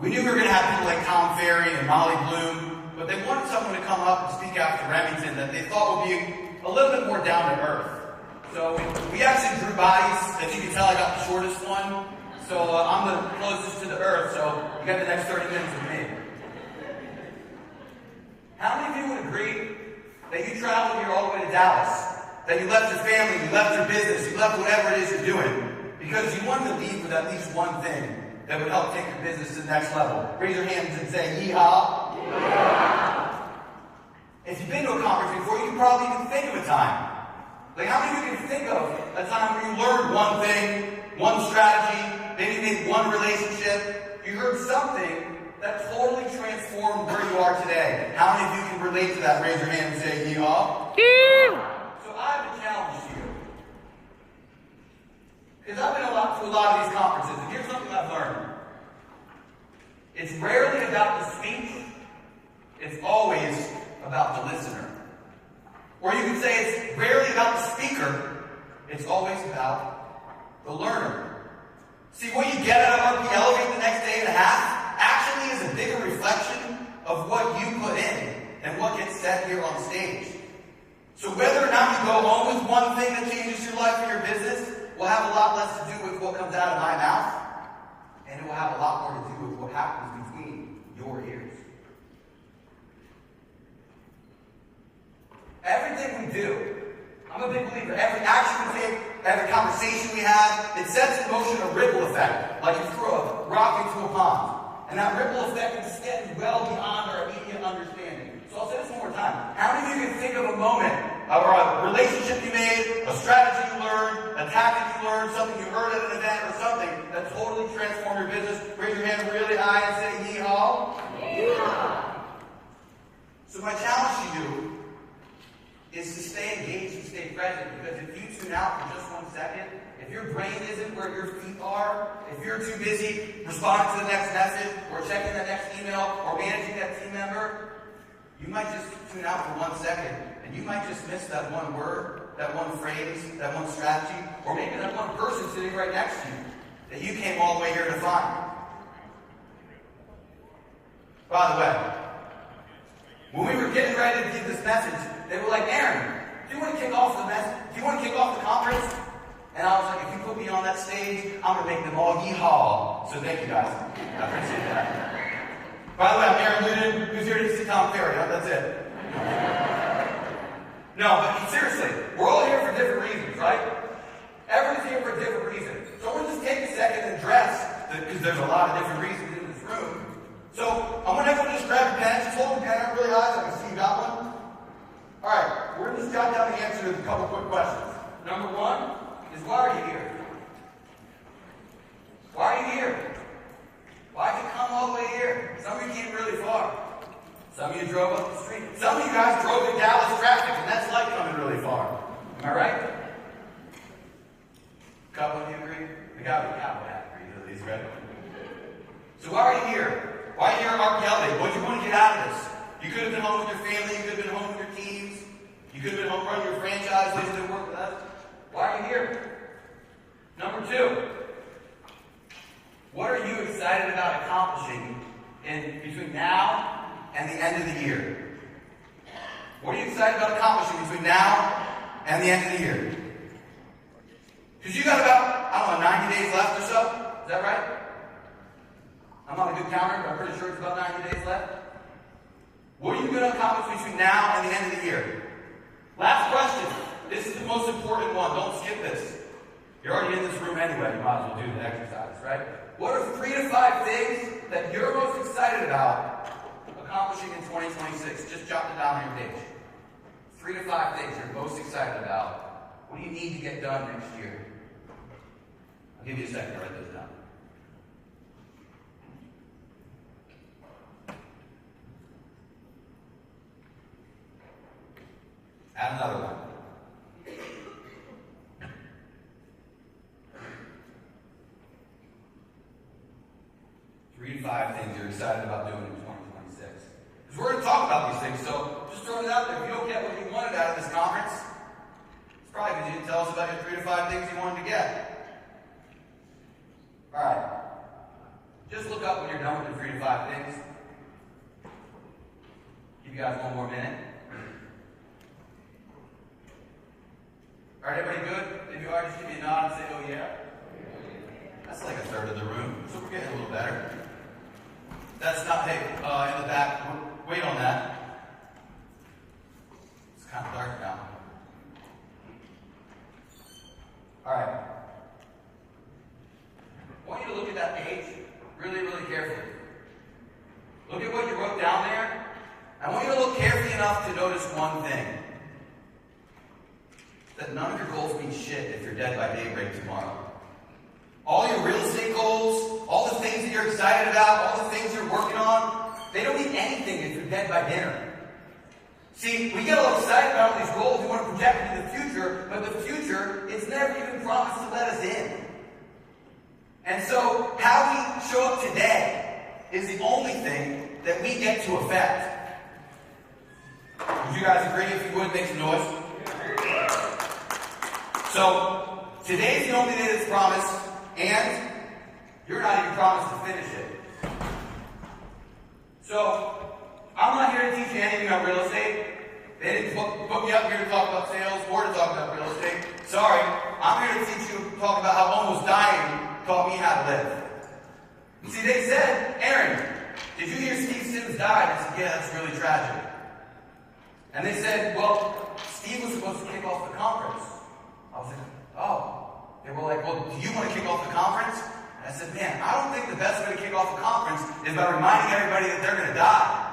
We knew we were going to have people like Tom Ferry and Molly Bloom, but they wanted someone to come up and speak after Remington that they thought would be a little bit more down to earth. So we actually drew bodies. As you can tell, I got the shortest one. So I'm the closest to the earth, so you got the next 30 minutes with me. How many of you would agree that you traveled here all the way to Dallas? That you left your family, you left your business, you left whatever it is you're doing, because you wanted to leave with at least one thing that would help take your business to the next level? Raise your hands and say, yeehaw. Yeah. If you've been to a conference before, you can probably even think of a time. Like, how many of you can think of a time where you learned one thing, one strategy, maybe you made one relationship, you heard something that totally transformed where you are today? How many of you can relate to that? Raise your hand and say, yeehaw. Yeah. So I have a challenge to you. Because I've been to a lot of these conferences, and here's something I've learned. It's rarely about the speech, it's always about the listener. Or you could say it's rarely about the speaker, it's always about the learner. See, what you get out of RP Elevate the next day and a half actually is a bigger reflection of what you put in and what gets said here on stage. So whether or not you go home with one thing that changes your life or your business will have a lot less to do with what comes out of my mouth, and it will have a lot more to do with what happens between your ears. Everything we do, I'm a big believer, every action we take, every conversation we have, it sets in motion a ripple effect, like you throw a rock into a pond. And that ripple effect extends well beyond our immediate understanding. So I'll say this one more time. How many of you can think of a moment, or a relationship you made, a strategy you learned, a tactic you learned, something you heard at an event, or something that totally transformed your business? Raise your hand really high and say, yeehaw. Yeah. So my challenge to you is to stay engaged and stay present, because if you tune out for just 1 second, if your brain isn't where your feet are, if you're too busy responding to the next message, or checking the next email, or managing that team member, you might just tune out for 1 second, and you might just miss that one word, that one phrase, that one strategy, or maybe that one person sitting right next to you that you came all the way here to find. By the way, when we were getting ready to give this message, they were like, Aaron, do you want to kick off the message? Do you want to kick off the conference? And I was like, if you put me on that stage, I'm going to make them all yeehaw. So thank you guys. I appreciate that. By the way, I'm Aaron Luden, who's here to see Tom Ferry. That's it. No, but seriously, we're all here for different reasons, right? Everyone's here for a different reason. So I want to just take a second and address, because there's a lot of different reasons in this room. So I want everyone to just grab a pen. Just hold the pen up really high so I can see you got one. All right, we're going to just jot down the answer to a couple quick questions. Number one is, why are you here? Why are you here? Why'd you come all the way here? Some of you came really far. Some of you drove up the street. Some of you guys drove in Dallas traffic, and that's like coming really far. Am I right? Couple of you agree? The guy with the cowboy hat agrees at least, right? So why are you here? Why are you here at RP Elevate? What do you want to get out of this? You could have been home with your family. You could have been home with your teams. You could have been home running your franchise. You didn't work with us. Why are you here? Number two, what are you excited about accomplishing between now and the end of the year? What are you excited about accomplishing between now and the end of the year? Because you got about, 90 days left or so. Is that right? I'm not a good counter, but I'm pretty sure it's about 90 days left. What are you going to accomplish between now and the end of the year? Last question. This is the most important one. Don't skip this. You're already in this room anyway. You might as well do the exercise, right? What are 3 to 5 things that you're most excited about accomplishing in 2026? Just jot it down on your page. 3 to 5 things you're most excited about. What do you need to get done next year? I'll give you a second to write those down. Add another one. Three to 5 things you're excited about doing in 2026. Because we're going to talk about these things, so just throwing it out there. If you don't get what you wanted out of this conference, it's probably because you didn't tell us about your 3 to 5 things you wanted to get. Alright. Just look up when you're done with the 3 to 5 things. Give you guys one more minute. All right, everybody good? If you are, just give me a nod and say, oh yeah. That's like a third of the room, so we're getting a little better. That's not, hey, in the back, wait on that. It's kind of dark now. All right. I want you to look at that page really, really carefully. Look at what you wrote down there. I want you to look carefully enough to notice one thing. That none of your goals mean shit if you're dead by daybreak tomorrow. All your real estate goals, all the things that you're excited about, all the things you're working on, they don't mean anything if you're dead by dinner. See, we get all excited about all these goals, we want to project into the future, but the future is never even promised to let us in. And so, how we show up today is the only thing that we get to affect. Would you guys agree? If you would, make some noise. So, today's the only day that's promised, and you're not even promised to finish it. So, I'm not here to teach you anything about real estate. They didn't put me up here to talk about sales or to talk about real estate. Sorry, I'm here to teach you to talk about how almost dying taught me how to live. See, they said, Aaron, did you hear Steve Sims died? I said, yeah, that's really tragic. And they said, well, Steve was supposed to kick off the conference. I was like, oh. They were like, well, do you want to kick off the conference? And I said, man, I don't think the best way to kick off the conference is by reminding everybody that they're going to die.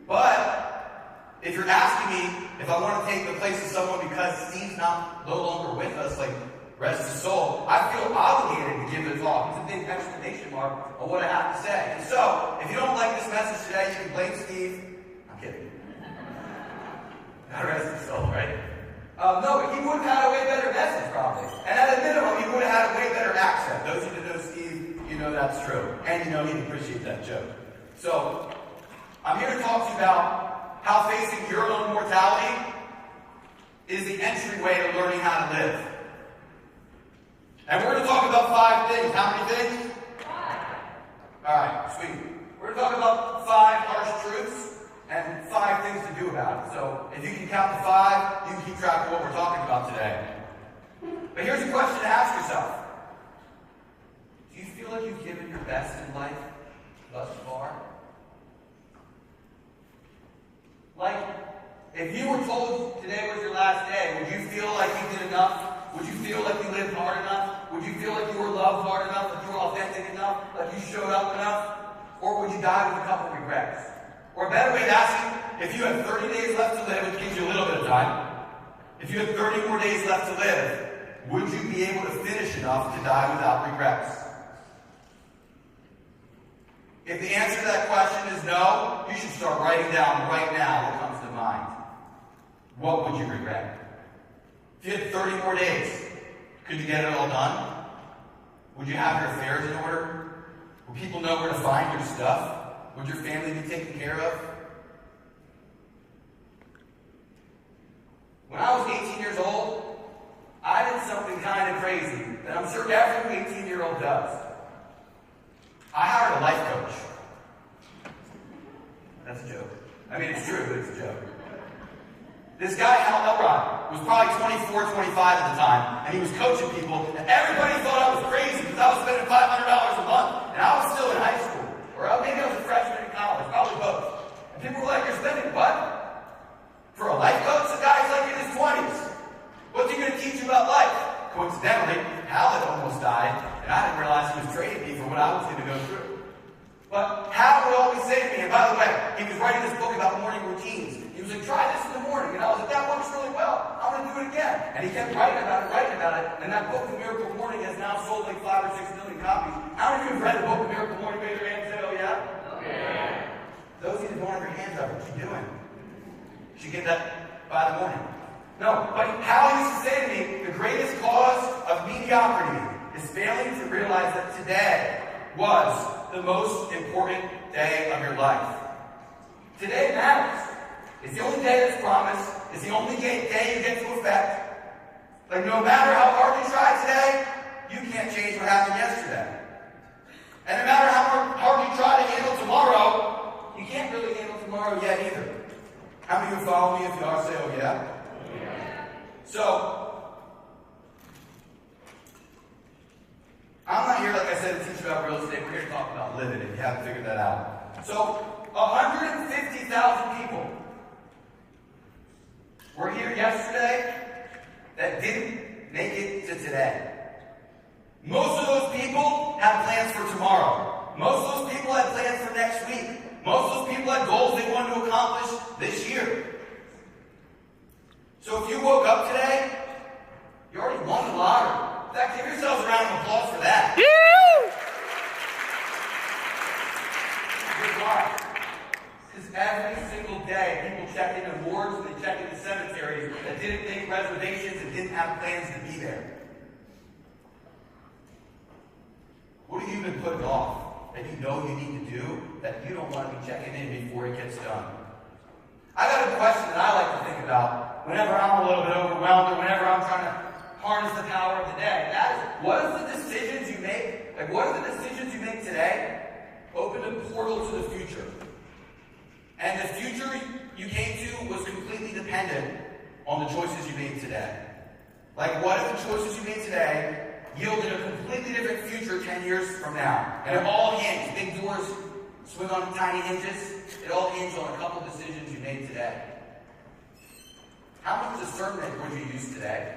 But if you're asking me if I want to take the place of someone because Steve's no longer with us, like, rest his soul, I feel obligated to give the talk. It's a big exclamation mark on what I have to say. And so, if you don't like this message today, you can blame Steve. I'm kidding. God rest his soul, right? No, but he would have had a way better message, probably. And at a minimum, he would have had a way better accent. Those of you that know Steve, you know that's true. And you know he'd appreciate that joke. So, I'm here to talk to you about how facing your own mortality is the entryway to learning how to live. And we're going to talk about 5 things. How many things? 5. All right, sweet. We're going to talk about 5 harsh truths and 5 things to do about it. So if you can count to 5, you can keep track of what we're talking about today. But here's a question to ask yourself. Do you feel like you've given your best in life thus far? Like, if you were told today was your last day, would you feel like you did enough? Would you feel like you lived hard enough? Would you feel like you were loved hard enough? Like you were authentic enough? Like you showed up enough? Or would you die with a couple regrets? Or a better way of asking, if you had 30 days left to live, which gives you a little bit of time, if you had 30 more days left to live, would you be able to finish enough to die without regrets? If the answer to that question is no, you should start writing down right now what comes to mind. What would you regret? If you had 30 more days, could you get it all done? Would you have your affairs in order? Would people know where to find your stuff? Would your family be taken care of? When I was 18 years old, I did something kind of crazy that I'm sure every 18-year-old does. I hired a life coach. That's a joke. I mean, it's true, but it's a joke. This guy, Hal Elrod, was probably 24, 25 at the time, and he was coaching people, and everybody thought I was crazy because I was spending $500 a month, and I was still in high school. Or maybe I was a freshman in college, probably both. And people were like, you're spending what? For a life coach? The guy's like in his 20s. What's he going to teach you about life? Coincidentally, Hal had almost died, and I didn't realize he was training me for what I was going to go through. But Hal would always say to me, and by the way, he was writing this book about morning routines. He was like, try this in the morning. And I was like, that works really well. I'm going to do it again. And he kept writing about it. And that book, The Miracle Morning, has now sold like 5 or 6 million copies. How many of you have read the book, The Miracle Morning? Raise your hand and say, oh yeah? Okay. Those of you that don't have your hands up, what you doing? You should get that by the morning. No, but Hal used to say to me, the greatest cause of mediocrity is failing to realize that today was the most important day of your life. Today matters. It's the only day that's promised. It's the only day you get to affect. Like, no matter how hard you try today, you can't change what happened yesterday. And no matter how hard you try to handle tomorrow, you can't really handle tomorrow yet either. How many of you follow me? If you are, say, oh yeah? So, I'm not here, like I said, to teach you about real estate. We're here to talk about living, if you haven't figured that out. So, 150,000 people were here yesterday that didn't make it to today. Most of those people had plans for tomorrow. Most of those people had plans for next week. Most of those people had goals they wanted to accomplish this year. So if you woke up today, you already won the lottery. In fact, give yourselves a round of applause for that. Here's why. Because every single day, people check into morgues and they check into cemeteries that didn't make reservations and didn't have plans to be there. What have you been putting off that you know you need to do that you don't want to be checking in before it gets done? I got a question that I like to think about whenever I'm a little bit overwhelmed or whenever I'm trying to harness the power of the day. That is, what is the decisions you make? Like, what are the decisions you make today? Open a portal to the future. And the future you came to was completely dependent on the choices you made today. Like, what if the choices you made today yielded a completely different future 10 years from now? And it all hinged. Big doors swing on tiny hinges. It all hinged on a couple decisions you made today. How much discernment would you use today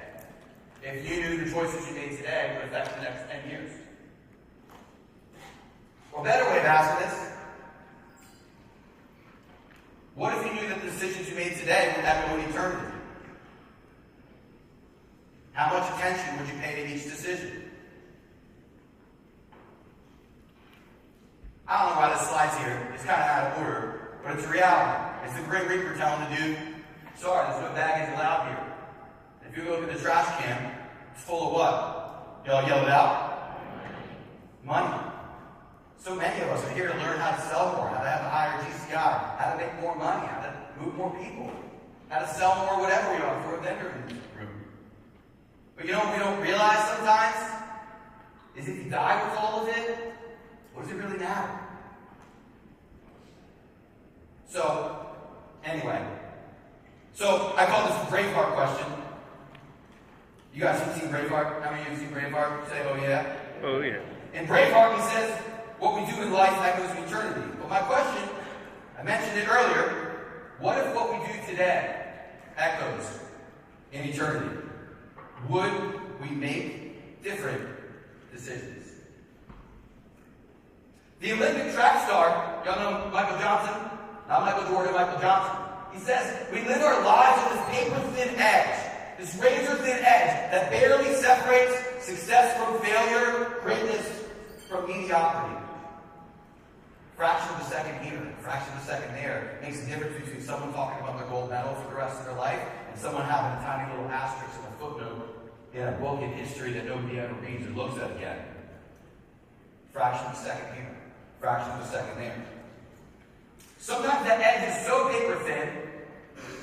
if you knew the choices you made today would affect the next 10 years? Or a better way of asking this, what if you knew that the decisions you made today would have an eternity? How much attention would you pay to each decision? I don't know why this slide's here. It's kind of out of order, but it's a reality. It's the Grim Reaper telling the dude, sorry, there's no baggage allowed here. If you look at the trash can, it's full of what? Y'all yell it out? Money. So many of us are here to learn how to sell more, how to have a higher GCI, how to make more money, how to move more people, how to sell more whatever we are for a vendor in this room. But you know what we don't realize sometimes? Is if you die with all of it, what does it really matter? So, anyway. So, I call this the Braveheart question. You guys have seen Braveheart? How many of you have seen Braveheart? Say, oh yeah? Oh yeah. In Braveheart, he says, what we do in life echoes in eternity. But my question, I mentioned it earlier, what if what we do today echoes in eternity? Would we make different decisions? The Olympic track star, y'all know Michael Johnson? Not Michael Jordan, Michael Johnson. He says, we live our lives on this paper-thin edge, this razor-thin edge that barely separates success from failure, greatness from mediocrity. Fraction of a second here, fraction of a second there makes a difference between someone talking about their gold medal for the rest of their life and someone having a tiny little asterisk and a footnote in a book in history that nobody ever reads or looks at again. Fraction of a second here, fraction of a second there. Sometimes that edge is so paper thin.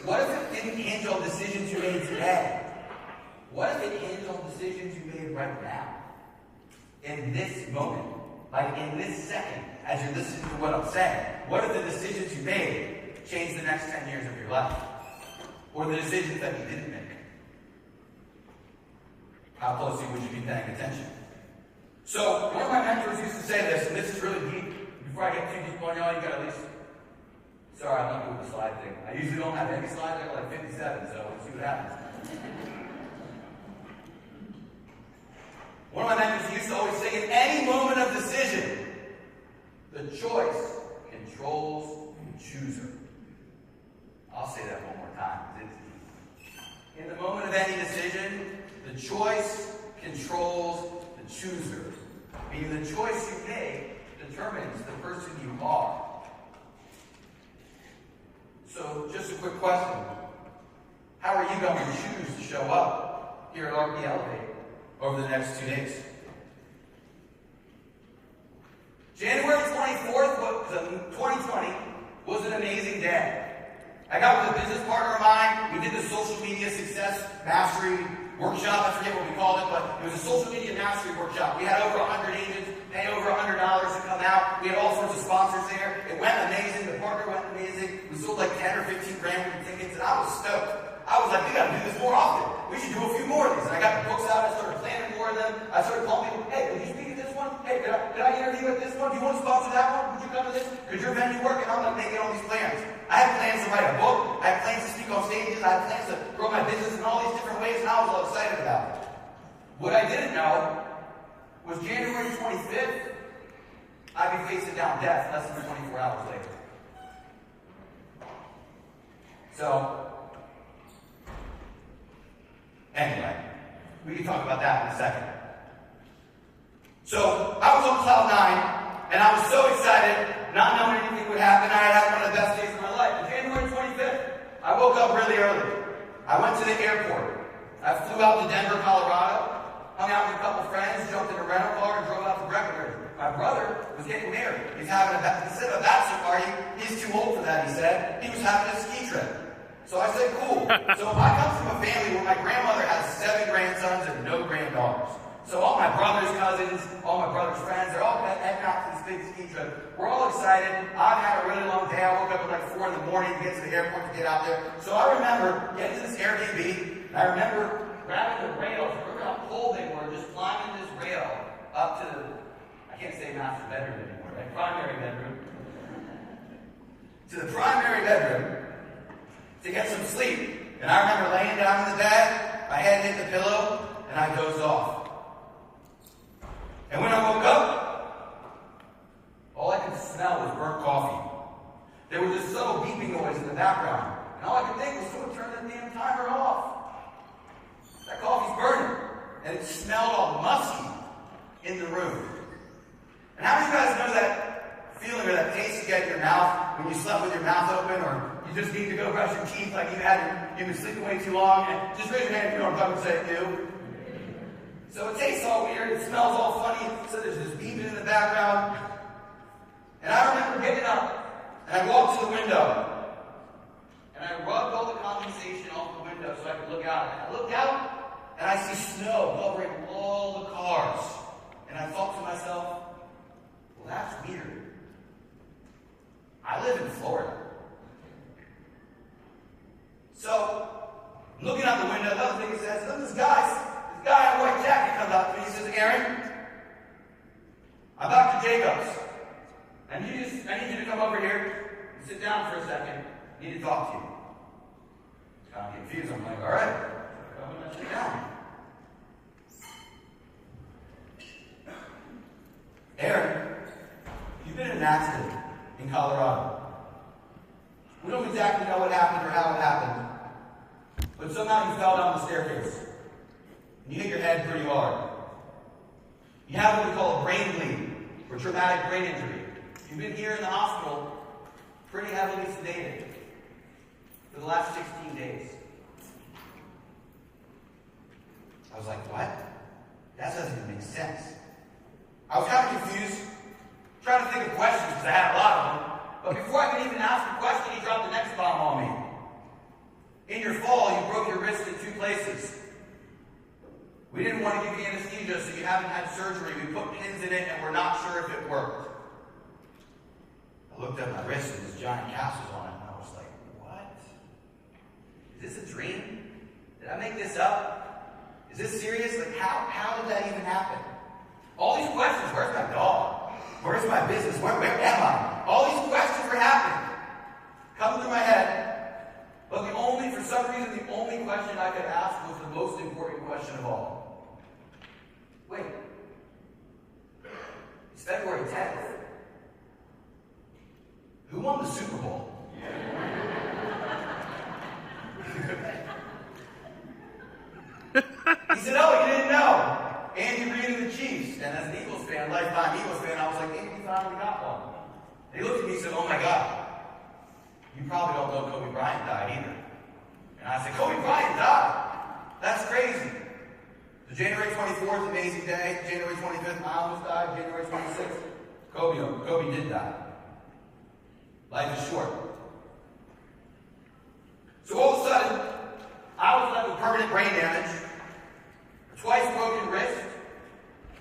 What if it didn't hinge on decisions you made today? What if it hinged on decisions you made right now? In this moment, like in this second, as you're listening to what I'm saying, what if the decisions you made changed the next 10 years of your life? Or the decisions that you didn't make? How closely would you be paying attention? So, one of my mentors used to say this, and this is really deep. Before I get too deep on y'all, you got at least... Sorry, I'm not doing the slide thing. I usually don't have any slides. I got like 57, so we'll see what happens. One of my mentors used to always say, in any moment of decision, the choice controls the chooser. I'll say that one more time. In the moment of any decision, the choice controls the chooser. Meaning the choice you make determines the person you are. So, just a quick question. How are you going to choose to show up here at RP Elevate over the next 2 days? January 24th, 2020, was an amazing day. I got with a business partner of mine. We did the social media success mastery workshop. I forget what we called it, but it was a social media mastery workshop. We had over 100 agents pay over $100 to come out. We had all sorts of sponsors there. It went amazing. The partner went amazing. We sold like 10 or 15 grand worth of tickets, and I was stoked. I was like, we got to do this more often. We should do a few more of these. And I got the books out. I started planning more of them. I started calling people, hey, will you speak at this one? Hey, did I interview at this one? Do you want to sponsor that one? Would you come to this? Because your venue work, and I'm like making all these plans. I had plans to write a book. I had plans to speak on stages. I had plans to grow my business in all these different ways, and I was all excited about it. What I didn't know was January 25th, I'd be facing down death less than 24 hours later. So, anyway, we can talk about that in a second. So, I was on cloud 9, and I was so excited, not knowing anything would happen. I had one of the best days of my life. On January 25th, I woke up really early. I went to the airport. I flew out to Denver, Colorado, hung out with a couple friends, jumped in a rental car, and drove out to Breckenridge. My brother was getting married. Instead of a bachelor party, he's too old for that, he said. He was having a ski trip. So I said, cool. So I come from a family where my grandmother has 7 grandsons and no granddaughters. So all my brother's cousins, all my brother's friends, they're all heading out to this big ski trip. We're all excited. I've had a really long day. I woke up at like 4 in the morning to get to the airport to get out there. So I remember getting to this Airbnb, and I remember grabbing the rails. Remember how cold they were, just climbing this rail up to the, I can't say master bedroom anymore, right? Primary bedroom. To the primary bedroom to get some sleep. And I remember laying down in the bed, my head hit the pillow, and I dozed off. And when I woke up, all I could smell was burnt coffee. There was this subtle beeping noise in the background. And all I could think was, someone turn that damn timer off. That coffee's burning. And it smelled all musky in the room. And how many of you guys know that feeling or that taste you get in your mouth when you slept with your mouth open, or you just need to go brush your teeth like you've been sleeping way too long? And just raise your hand if you know what I'm talking about. Say ew. So it tastes all weird, it smells all funny, so there's this beeping in the background. And I remember getting up, and I walked to the window, and I rubbed all the condensation off the window so I could look out. And I looked out, and I see snow covering all the cars. And I thought to myself, well, that's weird. I live in Florida. So, looking out the window, another thing it says, look, this guy in a white jacket comes up to me. He says, Aaron, I'm Dr. Jacobs. I need you to come over here and sit down for a second. I need to talk to you. I'm confused. I'm like, all right. I'm going to sit down. Aaron, you've been in an accident in Colorado. We don't exactly know what happened or how it happened, but somehow you fell down the staircase. And you hit your head pretty hard. You have what we call a brain bleed, or traumatic brain injury. You've been here in the hospital, pretty heavily sedated, for the last 16 days. I was like, what? That doesn't even make sense. I was kind of confused, trying to think of questions, because I had a lot of them. But before I could even ask a question, he dropped the next bomb on me. In your fall, you broke your wrist in 2 places. We didn't want to give you anesthesia, so you haven't had surgery. We put pins in it, and we're not sure if it worked. I looked at my wrist, and this giant cast was on it, and I was like, what? Is this a dream? Did I make this up? Is this serious? Like, how did that even happen? All these questions, where's my dog? Where's my business? Where am I? All these questions were happening, coming through my head. But for some reason, the only question I could ask was the most important question of all. Wait, it's February 10th. Who won the Super Bowl? He said, oh, you didn't know. Andy Reid and the Chiefs. And as an Eagles fan, lifetime Eagles fan, I was like, Andy finally got one. And he looked at me and said, oh my God, you probably don't know Kobe Bryant died either. And I said, Kobe Bryant died? That's crazy. So January 24th, amazing day. January 25th, I almost died. January 26th, Kobe did die. Life is short. So all of a sudden, I was left with permanent brain damage, twice broken wrist,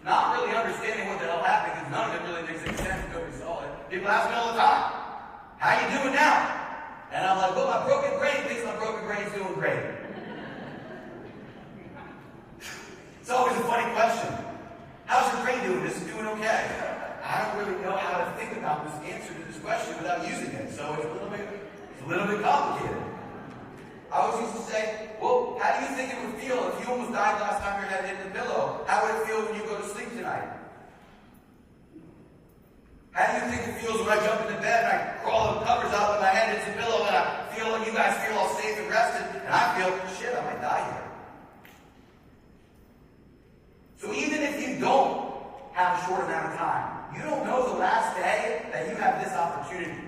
not really understanding what the hell happened because none of it really makes any sense. Nobody saw it. People ask me all the time, how you doing now? And I'm like, well, my broken brain thinks my broken brain's doing great. It's always a funny question. How's your brain doing? Is it doing okay? I don't really know how to think about this answer to this question without using it, so it's a little bit complicated. I always used to say, well, how do you think it would feel if you almost died last time your head hit the pillow? How would it feel when you go to sleep tonight? How do you think it feels when I jump into bed and I crawl the covers out and my head hits the pillow and I feel like you guys feel all safe and rested and I feel, shit, I might die here. So even if you don't have a short amount of time, you don't know the last day that you have this opportunity.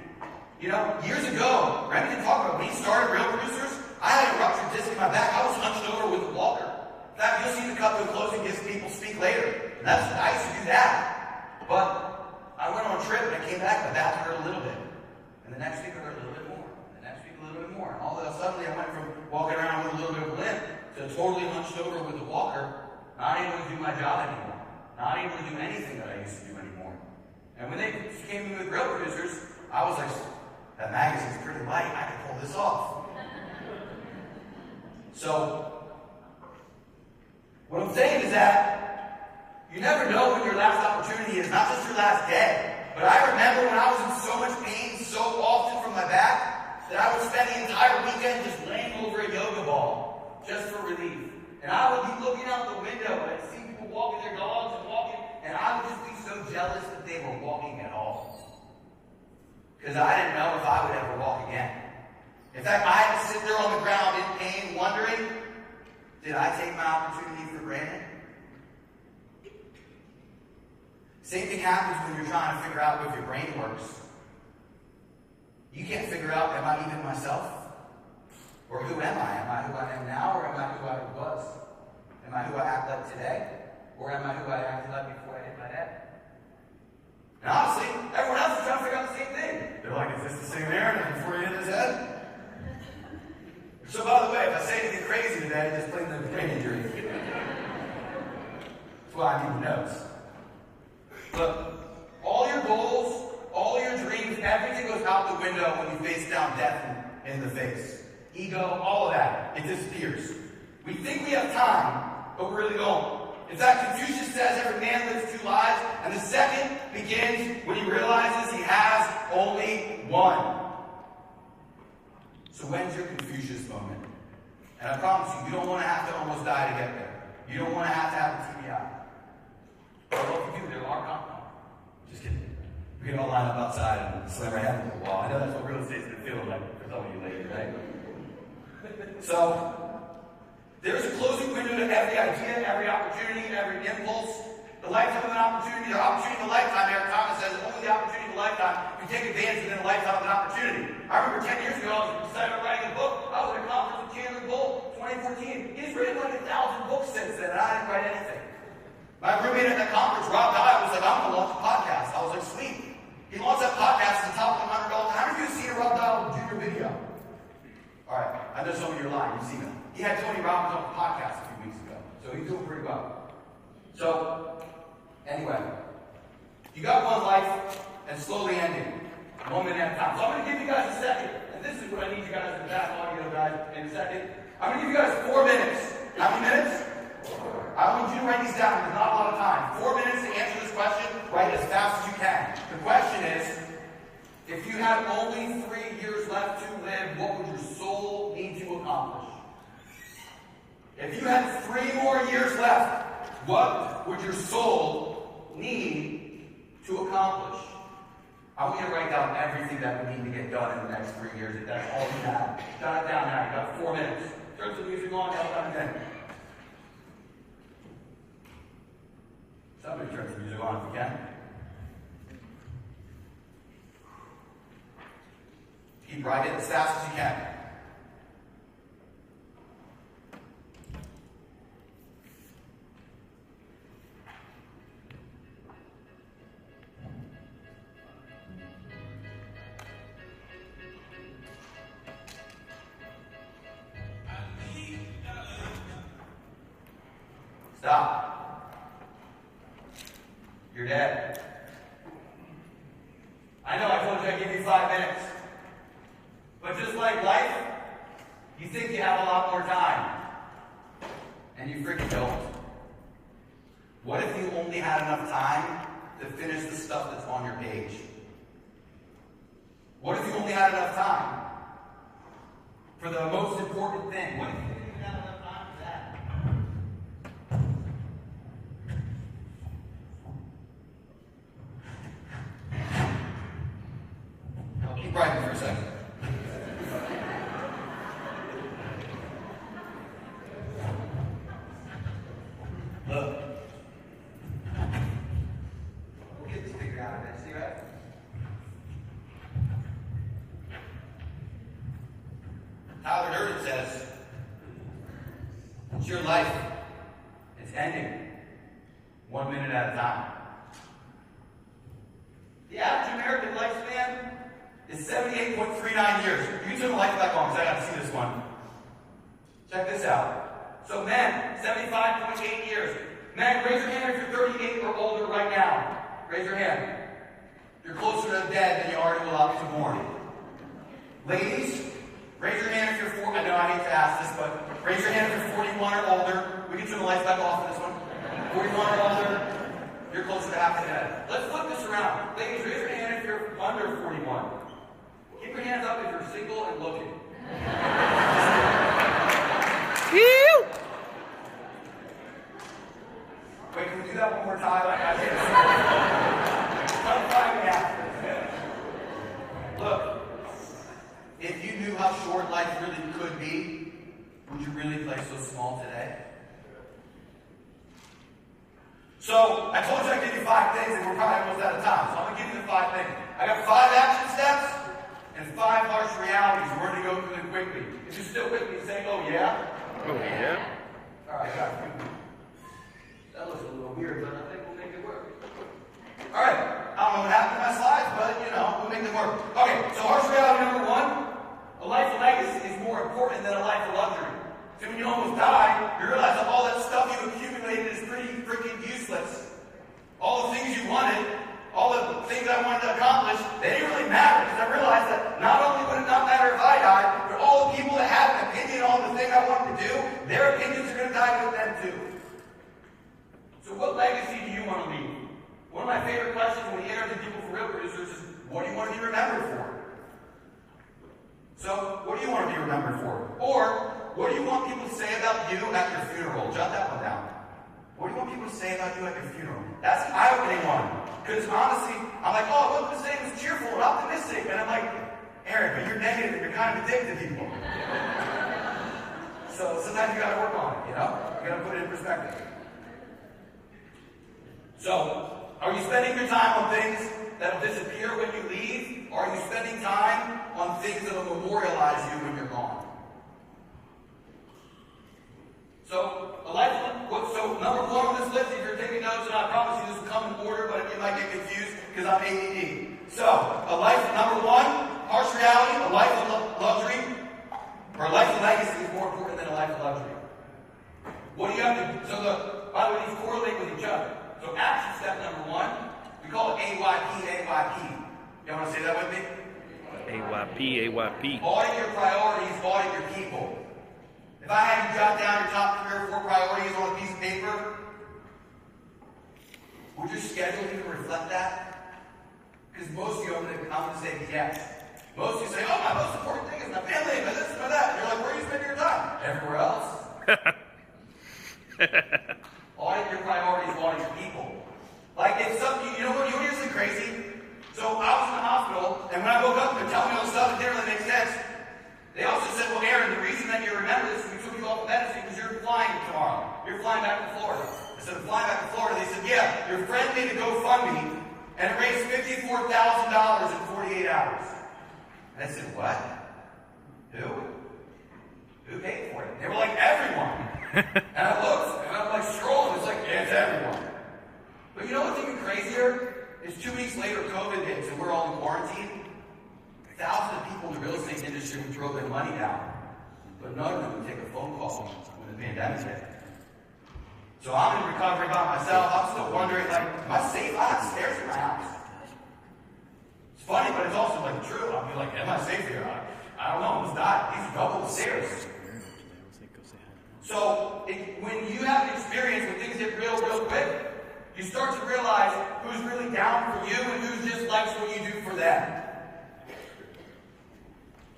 You know, years ago, Remy can talk about when he started Real Producers, I had a ruptured disc in my back. I was hunched over with a walker. In fact, you'll see the cut to a closing gives people speak later. And I used to do that. But I went on a trip and I came back, my back hurt a little bit. And the next week it hurt a little bit more. And the next week a little bit more. And all of a sudden I went from walking around with a little bit of a limp to totally hunched over with a walker, not able to do my job anymore. Not able to do anything that I used to do anymore. And when they came to me with Real Producers, I was like, that magazine's pretty light, I can pull this off. So, what I'm saying is that you never know when your last opportunity is, not just your last day. But I remember when I was in so much pain so often from my back that I would spend the entire weekend just laying over a yoga ball just for relief. And I would be looking out the window and I'd see people walking their dogs and walking, and I would just be so jealous that they were walking at all. Because I didn't know if I would ever walk again. In fact, I had to sit there on the ground in pain, wondering, did I take my opportunity for granted? Same thing happens when you're trying to figure out if your brain works. You can't figure out, am I even myself? Or who am I? Am I who I am now, or am I who I was? Am I who I act like today? Or am I who I acted like before I hit my head? And honestly, everyone else is trying to figure out the same thing. They're like, is this the same Aaron as before he hit his head? So by the way, if I say anything crazy today, just blame the brain injury. That's why I need the notes. But all your goals, all your dreams, everything goes out the window when you face down death in the face. Ego, all of that, it disappears. We think we have time, but we really don't. In fact, Confucius says every man lives 2 lives, and the second begins when he realizes he has only one. So when's your Confucius moment? And I promise you, you don't want to have to almost die to get there. You don't want to have a TBI. But what if you do, there are compounds. Just kidding. We can all line up outside and slam our head into the wall. I know that's what real estate's going to feel like for some of you ladies, right? So, there's a closing window to every idea, every opportunity, every impulse. The lifetime of an opportunity, the opportunity of a lifetime, Eric Thomas says, only the opportunity of a lifetime can take advantage within a lifetime of an opportunity. I remember 10 years ago, I was excited about writing a book. I was at a conference with Chandler Bull, 2014. He's written like 1,000 books since then, and I didn't write anything. My roommate at that conference, Rob Dye, was like, I'm going to launch a podcast. I was like, sweet. He launched that podcast at the top 100 all the time. How many of you have seen a Rob Dye junior video? All right, I know some of you are lying. You've seen him. He had Tony Robbins on the podcast a few weeks ago, so he's doing pretty well. So, anyway, you got one life and slowly ending, 1 minute at a time. So I'm going to give you guys a second, and this is what I need you guys in the back audio, guys, in a second. I'm going to give you guys 4 minutes. How many minutes? I want you to write these down. There's not a lot of time. 4 minutes to answer this question. Write as fast as you can. The question is, if you had only 3 years left to live, what would your soul need to accomplish? If you had 3 more years left, what would your soul need to accomplish? I want you to write down everything that we need to get done in the next 3 years. If that's all you have, jot it down now. You got 4 minutes. Turn some music on. Tell them again. Somebody turn some music on if you can. Keep writing as fast as you can. you have a lot more time? And you freaking don't. What if you only had enough time to finish the stuff that's on your page? What if you only had enough time for the most important thing? What if you didn't even have enough time for that? I'll keep writing for a second. Look. We'll get this figured out eventually, right? Tyler Durden says, it's your life. It's ending 1 minute at a time. The average American lifespan is 78.39 years. You can turn the lights back on because I got to see this one. Check this out. So men, 75.8 years. Men, raise your hand if you're 38 or older right now. Raise your hand. You're closer to dead than you are to born. Ladies, raise your hand if you're 40. I know I hate to ask this, but raise your hand if you're 41 or older. We can turn the lights back off for this one. 41 or older, you're closer to half dead. Let's flip this around. Ladies, raise your hand if you're under 41. Keep your hands up if you're single and looking. Wait, can we do that one more time? Look, if you knew how short life really could be, would you really play so small today? So, I told you I'd give you 5 things, and we're probably almost out of time. So I'm going to give you the 5 things. I got 5 action steps and 5 harsh realities. We're going to go through them quickly. If you're still with me, say, oh yeah? Oh yeah? All right, got it. That looks a little weird, but I think we'll make it work. All right, I don't know what happened to my slides, but we'll make them work. Okay, so harsh reality number 1, a life of legacy is more important than a life of luxury. So when you almost die, you realize that all that stuff you accumulated is pretty freaking useless. All the things you wanted, all the things I wanted to accomplish, they didn't really matter because I realized that not only would it not matter if I died, but all the people that had an opinion on the thing I wanted to do, their opinions are going to die with them too. So what legacy do you want to leave? One of my favorite questions when we interview people for real producers is, what do you want to be remembered for? So, what do you want to be remembered for? Or, what do you want people to say about you at your funeral? Jot that one down. What do you want people to say about you at your funeral? That's an eye-opening one. Because honestly, I'm like, oh, I want them to say it was cheerful and optimistic. And I'm like, Aaron, but you're negative and you're kind of addicted to people. So sometimes you gotta work on it, You gotta put it in perspective. So, are you spending your time on things that will disappear when you leave? Or are you spending time on things that will memorialize you when you're gone? So, number 1 on this list, if you're taking notes, and I promise you this will come in order, but you might get confused because I'm ADD. So, number 1, harsh reality, a life of luxury, or a life of legacy is more important than a life of luxury. What do you have to do? By the way, these correlate with each other. So action step number 1, we call it AYP. You want to say that with me? AYP. Audit your priorities, audit your people. If I had you jot down your top 3 or 4 priorities on a piece of paper, would your schedule even reflect that? Because most of you, I'm going to say yes. Most of you say, oh, my most important thing is my family, my this, my that. And you're like, where are you spending your time? Everywhere else. Audit your priorities, audit your people. Like if something, you know what usually crazy? So I was in the hospital, and when I woke up, they're telling me all the stuff that didn't really make sense. They also said, well, Aaron, the reason that you remember this is we took you off of medicine because you're flying tomorrow. You're flying back to Florida. Instead of flying back to Florida, they said, yeah, your friend made a GoFundMe, and it raised $54,000 in 48 hours. And I said, what? Who? Who paid for it? They were like, everyone. And I looked, and I'm like scrolling, it's like, yeah, it's everyone. But you know what's even crazier? Is 2 weeks later, COVID hits, and we're all in quarantine. Thousands of people in the real estate industry would throw their money down, but none of them would take a phone call when the pandemic hit. So I'm in recovery by myself. I'm still wondering, like, am I safe? I have stairs in my house. It's funny, but it's also like true. I'll be like, am I safe here? I don't know. I almost died. These are double stairs. So when you have an experience when things get real quick, you start to realize who's really down for you and who just likes what you do for them.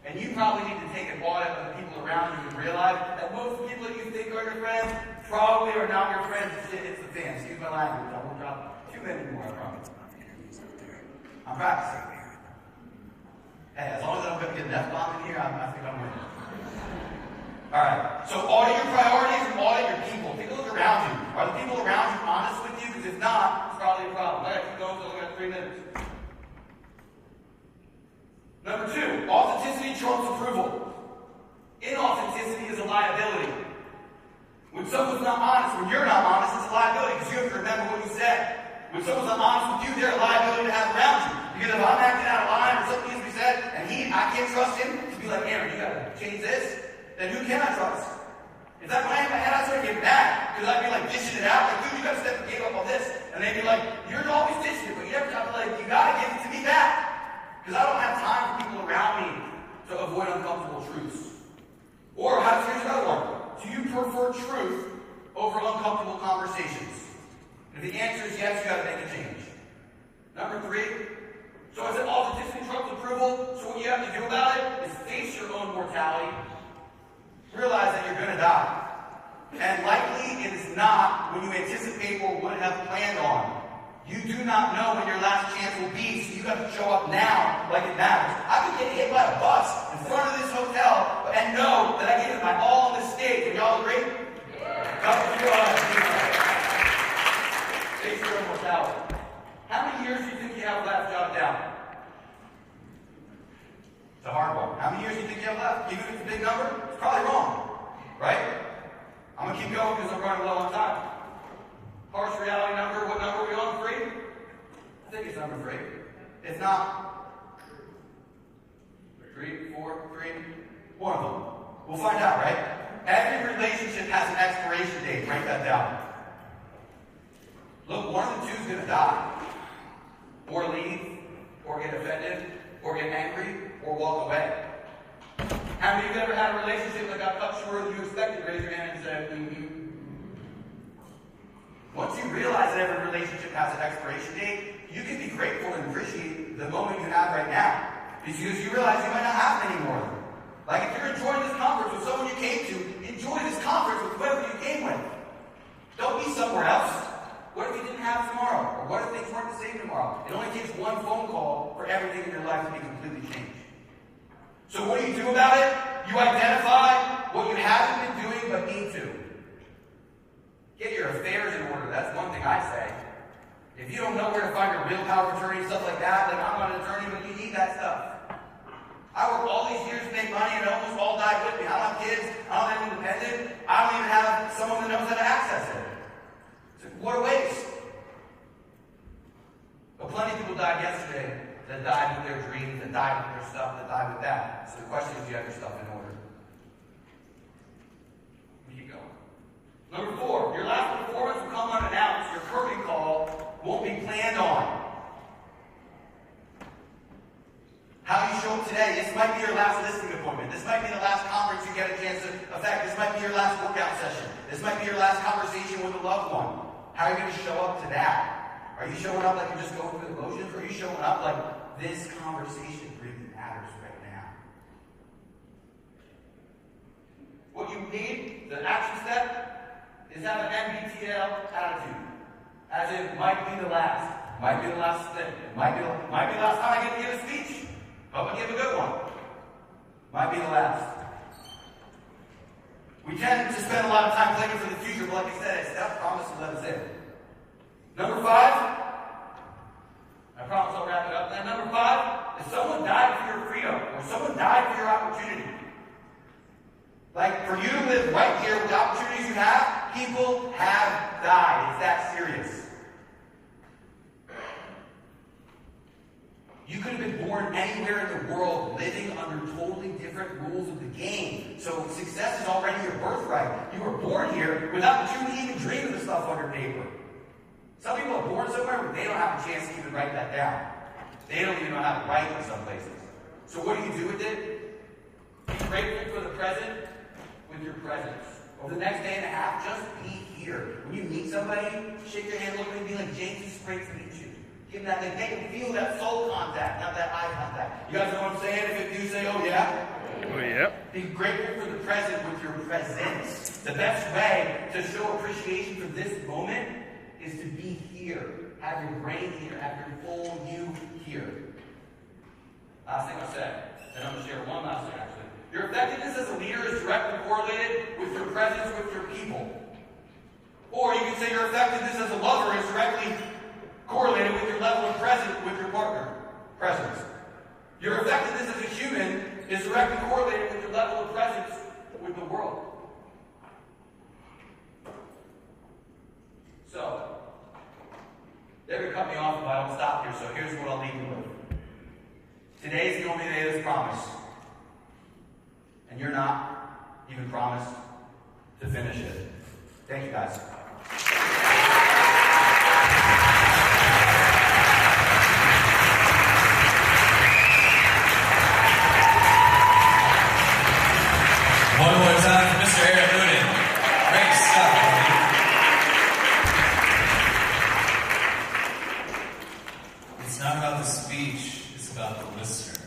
And you probably need to take an audit of the people around you and realize that most people that you think are your friends probably are not your friends. Shit hits the fan. Excuse my language. I won't drop too many more, I promise. I'm practicing. Hey, as long as I don't get an F-bomb in here, I think I'm winning. Alright, so audit your priorities and audit your people. Take a look around you. Are the people around you honest with you? Because if not, it's probably a problem. I gotta keep going, so I got 3 minutes. Number 2, authenticity trumps approval. Inauthenticity is a liability. When someone's not honest, when you're not honest, it's a liability because you have to remember what you said. When someone's not honest with you, they're a liability to have around you. Because if I'm acting out of line or something needs to be said, and I can't trust him to be like, Aaron, you gotta change this, then who can I trust? In fact, when I hit my head, I start getting mad because I'd be like dishing it out, like, dude, you gotta step the game up on this. And they'd be like, you're always dishing it, but you never tell me, like, you gotta give it to me back. Because I don't have time for people around me to avoid uncomfortable truths. Or here's another one. Do you prefer truth over uncomfortable conversations? And if the answer is yes, you gotta make a change. Number 3, so I said authenticity trumps approval. So what you have to do about it is face your own mortality. Realize that you're going to die. And likely it is not when you anticipate or would have planned on. You do not know when your last chance will be, so you have to show up now like it matters. I could get hit by a bus in front of this hotel and know that I gave it my all on this stage. Would y'all agree? Face your own mortality. How many years do you think you have left? Jot it down. It's a hard one. How many years do you think you have left? Even if it's a big number, it's probably wrong. Right? I'm going to keep going because I'm running low on time. Harsh reality number, what number are we on? 3? I think it's number 3. If not, 3, 4, 3, one of them. We'll find out, right? Every relationship has an expiration date. Write that down. Look, one of the two is going to die. Or leave, or get offended, or get angry, or walk away. How many of you ever had a relationship that got cut shorter than you expected? Raise your hand and say, Once you realize that every relationship has an expiration date, you can be grateful and appreciate the moment you have right now. Because you realize you might not have many more. Like if you're enjoying this conference with someone you came to, enjoy this conference with whoever you came with. Don't be somewhere else. What if you didn't have tomorrow? Or what if things weren't the same tomorrow? It only takes one phone call for everything in your life to be completely changed. So what do you do about it? You identify what you haven't been doing but need to. Get your affairs in order. That's one thing I say. If you don't know where to find your real power of attorney, stuff like that, like I'm not an attorney, but you need that stuff. I worked all these years to make money and it almost all died with me. I don't have kids. I don't have independent. I don't even have someone that knows how to access it. What a waste. But plenty of people died yesterday that died with their dreams, that died with their stuff, that died with that. So the question is, do you have your stuff in order? We keep going. Number 4, your last performance will come unannounced. Your curtain call won't be planned on. How you show up today, this might be your last listening appointment. This might be the last conference you get a chance to affect. This might be your last workout session. This might be your last conversation with a loved one. How are you going to show up to that? Are you showing up like you're just going through the motions? Or are you showing up like this conversation really matters right now? What you need, the action step, is have an MBTL attitude. As in, might be the last. Might be the last thing. Might be the last time I get to give a speech. Hope I give a good one. Might be the last. We tend to spend a lot of time planning for the future, but like I said, it's that promise to let us in. Number 5, I promise I'll wrap it up. And number 5, if someone died for your freedom, or someone died for your opportunity, like for you to live right here with the opportunities you have, people have died. It's that serious. You could have been born anywhere in the world living under totally different rules of the game. So success is already your birthright. You were born here without you even dream of the stuff on your paper. Some people are born somewhere where they don't have a chance to even write that down. They don't even know how to write in some places. So what do you do with it? Be grateful for the present with your presence. over the next day and a half, just be here. When you meet somebody, shake their hand, look at them, be like, James, it's great to meet you. Give them that thing. Make them feel that soul contact, not that eye contact. You guys know what I'm saying? If you do, say, oh yeah. Oh, yeah. Be grateful for the present with your presence. The best way to show appreciation for this moment is to be here. Have your brain here. Have your full you here. Last thing I'll say, and I'm going to share one last thing actually. Your effectiveness as a leader is directly correlated with your presence with your people. Or you can say your effectiveness as a lover is directly correlated with your level of presence with your partner. Presence. Your effectiveness as a human is directly correlated with your level of presence with the world. So, they're going to cut me off if I don't stop here, so here's what I'll leave you with. Today's the only day that's promised. And you're not even promised to finish it. Thank you, guys. One more time for Mr. Eric Noonan. Great stuff. It's not about the speech, it's about the listener.